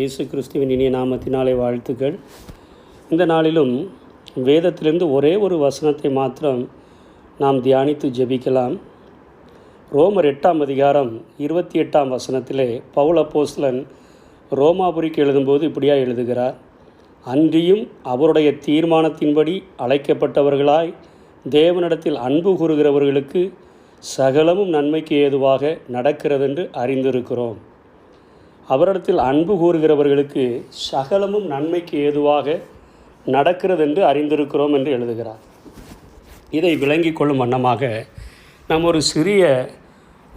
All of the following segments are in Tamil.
இயேசு கிறிஸ்துவின் இனிய நாமத்தினாலே வாழ்த்துக்கள். இந்த நாளிலும் வேதத்திலிருந்து ஒரே ஒரு வசனத்தை மாத்திரம் நாம் தியானித்து ஜெபிக்கலாம். ரோமர் 8ஆம் அதிகாரம் 28ஆம் வசனத்திலே பவுல் அப்போஸ்தலன் ரோமாபுரிக்கு எழுதும்போது இப்படியாக எழுதுகிறார்: அன்றியும் அவருடைய தீர்மானத்தின்படி அழைக்கப்பட்டவர்களாய் தேவனிடத்தில் அன்பு கூறுகிறவர்களுக்கு சகலமும் நன்மைக்கு ஏதுவாக நடக்கிறதென்று அறிந்திருக்கிறோம். அவரிடத்தில் அன்பு கூறுகிறவர்களுக்கு சகலமும் நன்மைக்கு ஏதுவாக நடக்கிறதென்று அறிந்திருக்கிறோம் என்று எழுதுகிறார். இதை விளங்கி கொள்ளும் வண்ணமாக நாம் ஒரு சிறிய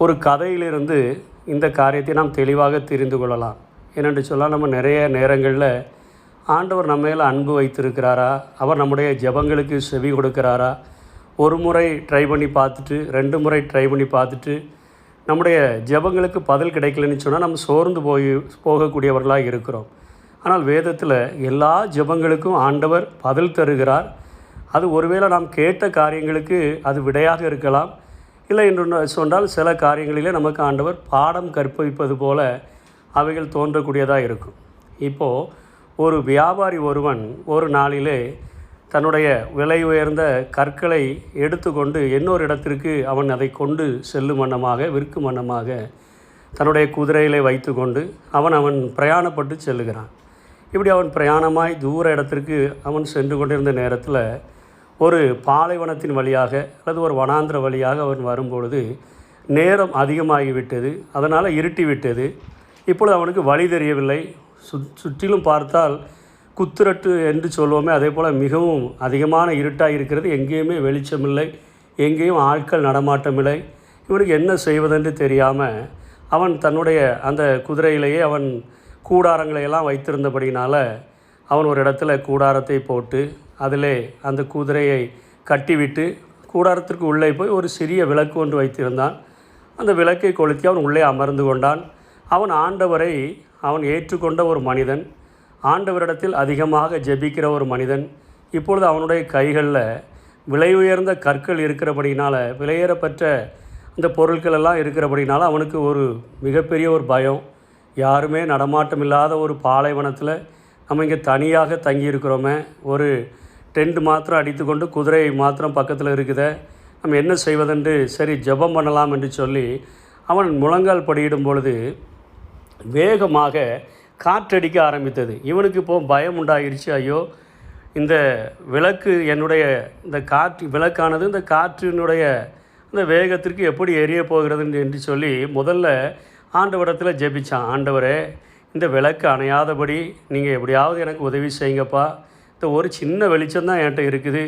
ஒரு கதையிலிருந்து இந்த காரியத்தை நாம் தெளிவாக தெரிந்து கொள்ளலாம். ஏனென்று சொன்னால், நம்ம நிறைய நேரங்களில் ஆண்டவர் நம்ம மேலே அன்பு வைத்திருக்கிறாரா, அவர் நம்முடைய ஜெபங்களுக்கு செவி கொடுக்கிறாரா, ஒரு முறை ட்ரை பண்ணி பார்த்துட்டு 2 முறை ட்ரை பண்ணி பார்த்துட்டு நம்முடைய ஜெபங்களுக்கு பதில் கிடைக்கலன்னு சொன்னால் நம்ம சோர்ந்து போகக்கூடியவர்களாக இருக்கிறோம். ஆனால் வேதத்தில் எல்லா ஜெபங்களுக்கும் ஆண்டவர் பதில் தருகிறார். அது ஒருவேளை நாம் கேட்ட காரியங்களுக்கு அது விடையாக இருக்கலாம். இல்லை என்று சொன்னால் சில காரியங்களிலே நமக்கு ஆண்டவர் பாடம் கற்பிப்பது போல அவைகள் தோன்றக்கூடியதாக இருக்கும். இப்போது ஒரு வியாபாரி ஒருவன் ஒரு நாளிலே தன்னுடைய விலை உயர்ந்த கற்களை எடுத்துக்கொண்டு இன்னொரு இடத்திற்கு அவன் அதை கொண்டு செல்லும் வண்ணமாக, விற்கும் வண்ணமாக தன்னுடைய குதிரையிலே வைத்து கொண்டு அவன் பிரயாணப்பட்டு செல்லுகிறான். இப்படி அவன் பிரயாணமாய் தூர இடத்திற்கு அவன் சென்று கொண்டிருந்த நேரத்தில் ஒரு பாலைவனத்தின் வழியாக அல்லது ஒரு வனாந்திர வழியாக அவன் வரும்பொழுது நேரம் அதிகமாகிவிட்டது. அதனால் இருட்டி விட்டது. இப்பொழுது அவனுக்கு வழி தெரியவில்லை. சுற்றிலும் பார்த்தால் குத்துரட்டு என்று சொல்லுவோமே, அதே போல் மிகவும் அதிகமான இருட்டாக இருக்கிறது. எங்கேயுமே வெளிச்சமில்லை, எங்கேயும் ஆட்கள் நடமாட்டமில்லை. இவனுக்கு என்ன செய்வதென்று தெரியாமல் அவன் தன்னுடைய அந்த குதிரையிலேயே அவன் கூடாரங்களையெல்லாம் வைத்திருந்தபடினால அவன் ஒரு இடத்துல கூடாரத்தை போட்டு அதிலே அந்த குதிரையை கட்டிவிட்டு கூடாரத்திற்கு உள்ளே போய் ஒரு சிறிய விளக்கு ஒன்று வைத்திருந்தான். அந்த விளக்கை கொளுத்தி அவன் உள்ளே அமர்ந்து கொண்டான். அவன் ஆண்டவரை அவன் ஏற்றுக்கொண்ட ஒரு மனிதன், ஆண்டவரிடத்தில் அதிகமாக ஜெபிக்கிற ஒரு மனிதன். இப்பொழுது அவனுடைய கைகளில் விலை உயர்ந்த கற்கள் இருக்கிறபடினால, விலையேறப்பட்ட அந்த பொருட்கள் எல்லாம் இருக்கிறபடினால அவனுக்கு ஒரு மிகப்பெரிய ஒரு பயம். யாருமே நடமாட்டம் இல்லாத ஒரு பாலைவனத்தில் நம்ம இங்கே தனியாக தங்கியிருக்கிறோமே, ஒரு டென்ட் மாத்திரம் அடித்து கொண்டு குதிரை மாத்திரம் பக்கத்தில் இருக்குதே, நம்ம என்ன செய்வதென்று சரி ஜெபம் பண்ணலாம் என்று சொல்லி அவன் முழங்கால் படியிடும் பொழுது வேகமாக காற்றடிக்க ஆரம்பித்தது. இவனுக்கு இப்போது பயம் உண்டாகிடுச்சு. ஐயோ, இந்த விளக்கு என்னுடைய இந்த விளக்கானது இந்த காற்றினுடைய இந்த வேகத்திற்கு எப்படி எரிய போகிறது என்று சொல்லி முதல்ல ஆண்டவரிடத்தில் ஜெபிச்சான். ஆண்டவரே, இந்த விளக்கு அணையாதபடி நீங்கள் எப்படியாவது எனக்கு உதவி செய்யுங்கப்பா, இந்த ஒரு சின்ன வெளிச்சம்தான் என்கிட்ட இருக்குது,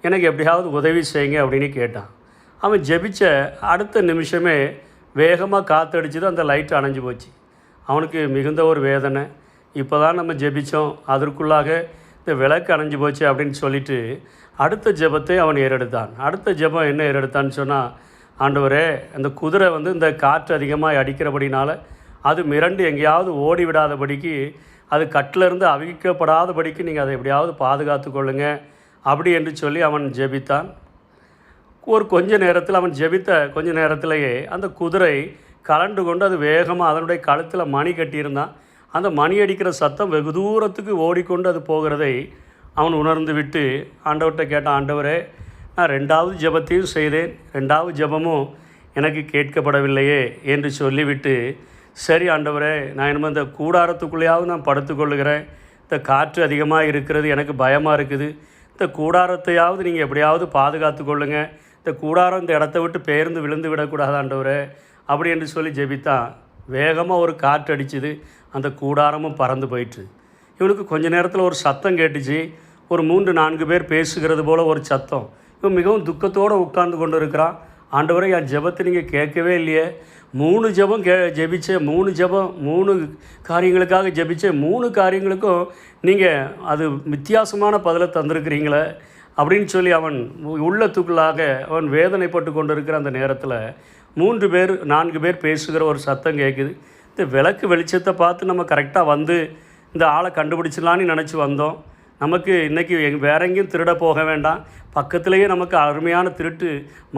எனக்கு எப்படியாவது உதவி செய்யுங்க அப்படின்னு கேட்டான். அவன் ஜெபிச்ச அடுத்த நிமிஷமே வேகமாக காற்றடிச்சது, அந்த லைட்டு அணைஞ்சு போச்சு. அவனுக்கு மிகுந்த ஒரு வேதனை. இப்போ தான் நம்ம ஜெபித்தோம், அதற்குள்ளாக இந்த விளக்கு அணைஞ்சு போச்சு அப்படின்னு சொல்லிட்டு அடுத்த ஜெபத்தை அவன் ஏறெடுத்தான். அடுத்த ஜெபம் என்ன ஏறெடுத்தான்னு சொன்னால், ஆண்டவரே, அந்த குதிரை இந்த காற்று அதிகமாக அடிக்கிறபடினால அது மிரண்டு எங்கேயாவது ஓடி விடாதபடிக்கு, அது கட்டிலிருந்து அவிக்கப்படாதபடிக்கு நீங்கள் அதை எப்படியாவது பாதுகாத்து கொள்ளுங்க அப்படி என்று சொல்லி அவன் ஜெபித்தான். ஒரு கொஞ்ச நேரத்தில் அவன் ஜெபித்த கொஞ்ச நேரத்திலேயே அந்த குதிரை கலண்டு கொண்டு அது வேகமாக அதனுடைய கழுத்தில் மணி கட்டியிருந்தான். அந்த மணி அடிக்கிற சத்தம் வெகு தூரத்துக்கு ஓடிக்கொண்டு அது போகிறதை அவன் உணர்ந்து விட்டு ஆண்டவர்கிட்ட கேட்டான். ஆண்டவரே, நான் 2வது ஜெபத்தையும் செய்தேன், 2வது ஜெபமும் எனக்கு கேட்கப்படவில்லையே என்று சொல்லிவிட்டு, சரி ஆண்டவரே, நான் இனிமேல் இந்த கூடாரத்துக்குள்ளேயாவது நான் படுத்துக்கொள்ளுகிறேன், இந்த காற்று அதிகமாக இருக்கிறது, எனக்கு பயமாக இருக்குது, இந்த கூடாரத்தையாவது நீங்கள் எப்படியாவது பாதுகாத்து கொள்ளுங்க, இந்த கூடாரம் இந்த இடத்த விட்டு பெயர்ந்து விழுந்து விடக்கூடாது ஆண்டவரே அப்படி என்று சொல்லி ஜெபித்தான். வேகமாக ஒரு காற்று அடிச்சுது, அந்த கூடாரமும் பறந்து போயிட்டு. இவனுக்கு கொஞ்ச நேரத்தில் ஒரு சத்தம் கேட்டுச்சு. ஒரு 3-4 பேர் பேசுகிறது போல் ஒரு சத்தம். இவன் மிகவும் துக்கத்தோடு உட்கார்ந்து கொண்டு இருக்கிறான். ஆண்டவரை, என் ஜெபத்தை நீங்கள் கேட்கவே இல்லையே, 3 ஜெபம் ஜெபிச்சேன், 3 காரியங்களுக்காக ஜெபிச்சேன், 3 காரியங்களுக்கும் நீங்கள் அது வித்தியாசமான பதிலை தந்திருக்கிறீங்களே அப்படின்னு சொல்லி அவன் உள்ளத்துக்குள்ளாக அவன் வேதனைப்பட்டு கொண்டு இருக்கிற அந்த நேரத்தில் 3-4 பேர் பேசுகிற ஒரு சத்தம் கேட்குது. இந்த விளக்கு வெளிச்சத்தை பார்த்து நம்ம கரெக்டாக இந்த ஆளை கண்டுபிடிச்சிடலான்னு நினச்சி வந்தோம். நமக்கு இன்றைக்கி வேற எங்கேயும் திருட போக வேண்டாம், பக்கத்துலேயே நமக்கு அருமையான திருட்டு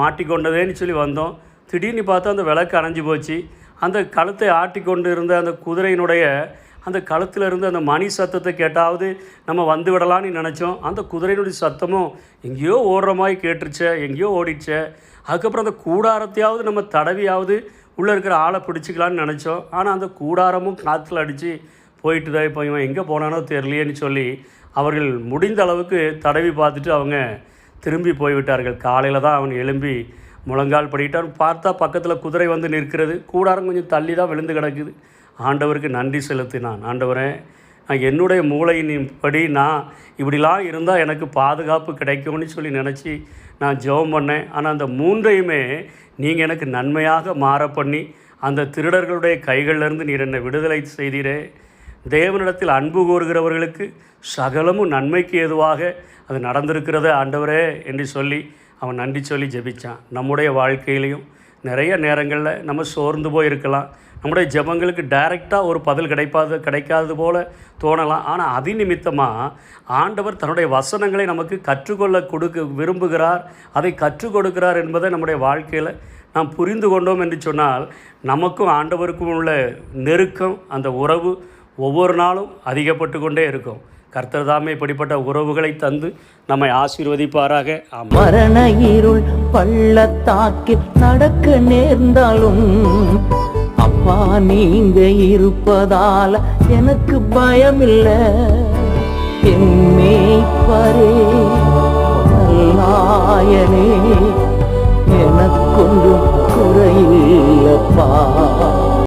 மாட்டிக்கொண்டதேன்னு சொல்லி வந்தோம். திடீர்னு பார்த்தா அந்த விளக்கு அணைஞ்சு போச்சு. அந்த கழுத்தை ஆட்டி கொண்டு இருந்த அந்த குதிரையினுடைய அந்த கழுத்தில் இருந்து அந்த மணி சத்தத்தை கேட்டாவது நம்ம வந்து விடலான்னு நினச்சோம். அந்த குதிரையினுடைய சத்தமும் எங்கேயோ ஓடுற மாதிரி கேட்டுருச்சே, எங்கேயோ ஓடிச்சே. அதுக்கப்புறம் அந்த கூடாரத்தையாவது நம்ம தடவியாவது உள்ளே இருக்கிற ஆளை பிடிச்சிக்கலான்னு நினச்சோம். ஆனால் அந்த கூடாரமும் காற்றுல அடித்து போயிட்டு தான் இப்போ இவன் எங்கே போனானோ தெரியலையேன்னு சொல்லி அவர்கள் முடிந்த அளவுக்கு தடவி பார்த்துட்டு அவங்க திரும்பி போய்விட்டார்கள். காலையில் தான் அவன் எழும்பி முழங்கால் படிக்கிட்டான். பார்த்தா பக்கத்தில் குதிரை வந்து நிற்கிறது. கூடாரம் கொஞ்சம் தள்ளி தான் விழுந்து கிடக்குது. ஆண்டவருக்கு நன்றி செலுத்தினான். ஆண்டவரே, நான் என்னுடைய மூளையின் படி நான் இப்படிலாம் இருந்தால் எனக்கு பாதுகாப்பு கிடைக்கும்னு சொல்லி நினச்சி நான் ஜெபம் பண்ணேன். ஆனால் அந்த மூன்றையுமே நீங்கள் எனக்கு நன்மையாக மாற பண்ணி அந்த திருடர்களுடைய கைகளிலிருந்து நீர் என்னை விடுதலை செய்தீரே. தேவனிடத்தில் அன்பு கூறுகிறவர்களுக்கு சகலமும் நன்மைக்கு ஏதுவாக அது நடந்திருக்கிறத ஆண்டவரே என்று சொல்லி அவன் நன்றி சொல்லி ஜெபித்தான். நம்முடைய வாழ்க்கையிலையும் நிறைய நேரங்களில் நம்ம சோர்ந்து போய் இருக்கலாம். நம்முடைய ஜெபங்களுக்கு டைரெக்டாக ஒரு பதில் கிடைக்காதது போல தோணலாம். ஆனால் அதிநிமித்தமாக ஆண்டவர் தன்னுடைய வசனங்களை நமக்கு கற்றுக்கொள்ள விரும்புகிறார், அதை கற்றுக் கொடுக்கிறார் என்பதை நம்முடைய வாழ்க்கையில் நாம் புரிந்து கொண்டோம் என்று சொன்னால் நமக்கும் ஆண்டவருக்கும் உள்ள நெருக்கம், அந்த உறவு ஒவ்வொரு நாளும் அதிகப்பட்டு கொண்டே இருக்கும். கர்த்தர் தாமே இப்படிப்பட்ட உறவுகளை தந்து நம்மை ஆசீர்வதிப்பாராக. மரண இருள் பள்ளத்தாக்கில் நடக்க நேர்ந்தாலும் அப்பா நீங்க இருப்பதால எனக்கு பயமில்லை. என் மேய்ப்பரே நல்லாயனே, எனக்கொன்றும் குறையில்லப்பா.